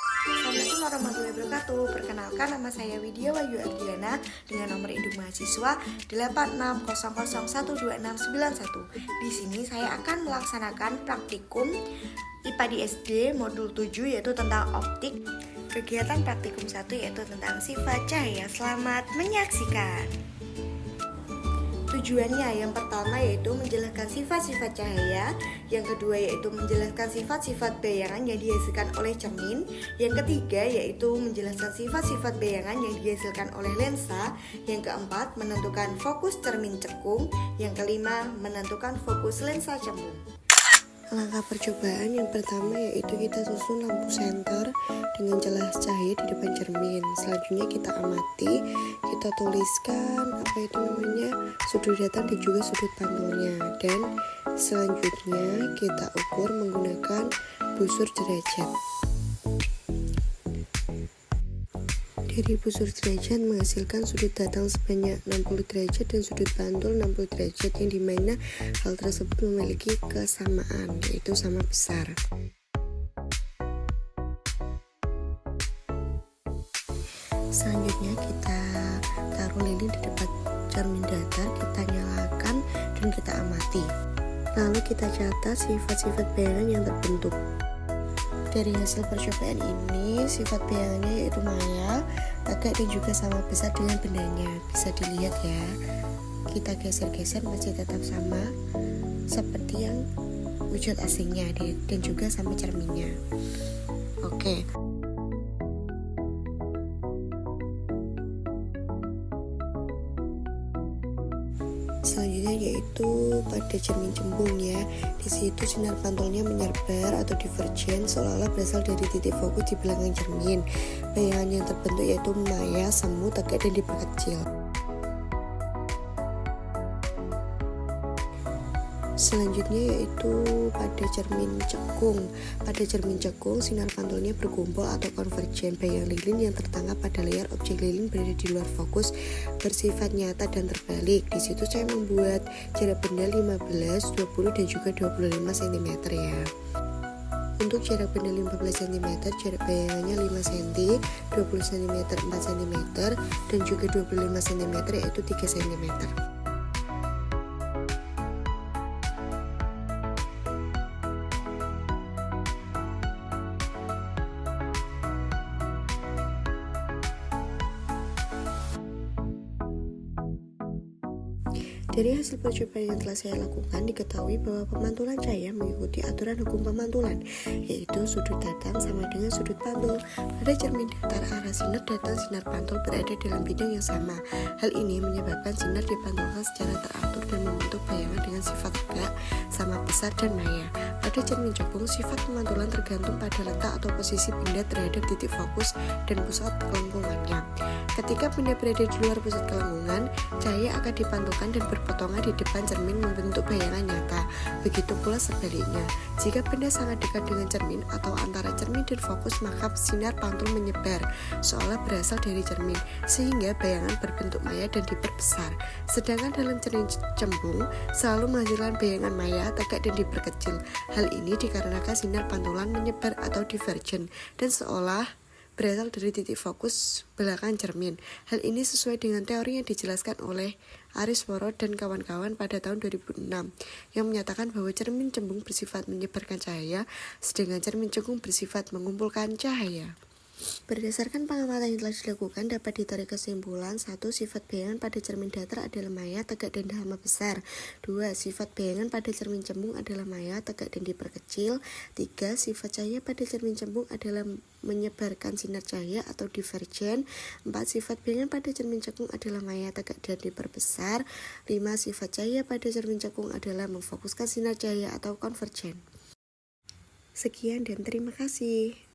Assalamualaikum warahmatullahi wabarakatuh. Perkenalkan, nama saya Widya Wahyu Ardiana dengan nomor induk mahasiswa 8600126691. Di sini saya akan melaksanakan praktikum IPA di SD modul 7 yaitu tentang optik. Kegiatan praktikum 1 yaitu tentang sifat cahaya. Selamat menyaksikan. Tujuannya yang pertama yaitu menjelaskan sifat-sifat cahaya, yang kedua yaitu menjelaskan sifat-sifat bayangan yang dihasilkan oleh cermin, yang ketiga yaitu menjelaskan sifat-sifat bayangan yang dihasilkan oleh lensa, yang keempat menentukan fokus cermin cekung, yang kelima menentukan fokus lensa cembung. Langkah percobaan yang pertama yaitu kita susun lampu senter dengan jelas cahaya di depan cermin. Selanjutnya kita amati, kita tuliskan sudut datar dan juga sudut pantulnya. Dan selanjutnya kita ukur menggunakan busur derajat. Dari busur derajat menghasilkan sudut datang sebanyak 60 derajat dan sudut pantul 60 derajat, yang dimana hal tersebut memiliki kesamaan, yaitu sama besar. Selanjutnya kita taruh lilin di depan cermin datar, kita nyalakan dan kita amati. Lalu kita catat sifat-sifat bayangan yang terbentuk. Dari hasil percobaan ini, sifat bayangannya yaitu maya, tegak dan juga sama besar dengan bendanya. Bisa dilihat ya, kita geser-geser masih tetap sama seperti yang wujud aslinya dan juga sama cerminnya. Oke. Selanjutnya yaitu pada cermin cembung ya. Di situ sinar pantulnya menyerbar atau divergen seolah-olah berasal dari titik fokus di belakang cermin. Bayangan yang terbentuk yaitu maya, semu, tegak dan diperkecil. Selanjutnya yaitu pada cermin cekung. Pada cermin cekung, sinar pantulnya berkumpul atau konvergen. Bayang lilin yang tertangkap pada layar objek lilin berada di luar fokus bersifat nyata dan terbalik. Di situ saya membuat jarak benda 15, 20 dan juga 25 cm ya. Untuk jarak benda 15 cm, jarak bayangannya 5 cm, 20 cm 4 cm dan juga 25 cm yaitu 3 cm. Dari hasil percobaan yang telah saya lakukan, diketahui bahwa pemantulan cahaya mengikuti aturan hukum pemantulan, yaitu sudut datang sama dengan sudut pantul. Pada cermin datar, arah sinar datang sinar pantul berada dalam bidang yang sama. Hal ini menyebabkan sinar dipantulkan secara teratur dan membentuk bayangan dengan sifat tegak, sama besar dan maya. Pada cermin cekung, sifat pemantulan tergantung pada letak atau posisi benda terhadap titik fokus dan pusat kelengkungannya. Ketika benda berada di luar pusat kelengkungan, cahaya akan dipantulkan dan berpotongan di depan cermin membentuk bayangan nyata. Begitu pula sebaliknya, jika benda sangat dekat dengan cermin atau antara cermin dan fokus, maka sinar pantul menyebar seolah berasal dari cermin, sehingga bayangan berbentuk maya dan diperbesar. Sedangkan dalam cermin cembung selalu menghasilkan bayangan maya, tegak dan diperkecil. Hal ini dikarenakan sinar pantulan menyebar atau divergen dan seolah berasal dari titik fokus belakang cermin. Hal ini sesuai dengan teori yang dijelaskan oleh Arisworo dan kawan-kawan pada tahun 2006 yang menyatakan bahwa cermin cembung bersifat menyebarkan cahaya, sedangkan cermin cekung bersifat mengumpulkan cahaya. Berdasarkan pengamatan yang telah dilakukan, dapat ditarik kesimpulan: 1. Sifat bayangan pada cermin datar adalah maya, tegak dan sama besar. 2. Sifat bayangan pada cermin cembung adalah maya, tegak dan diperkecil. 3. Sifat cahaya pada cermin cembung adalah menyebarkan sinar cahaya atau divergen. 4. Sifat bayangan pada cermin cekung adalah maya, tegak dan diperbesar. 5. Sifat cahaya pada cermin cekung adalah memfokuskan sinar cahaya atau konvergen. Sekian dan terima kasih.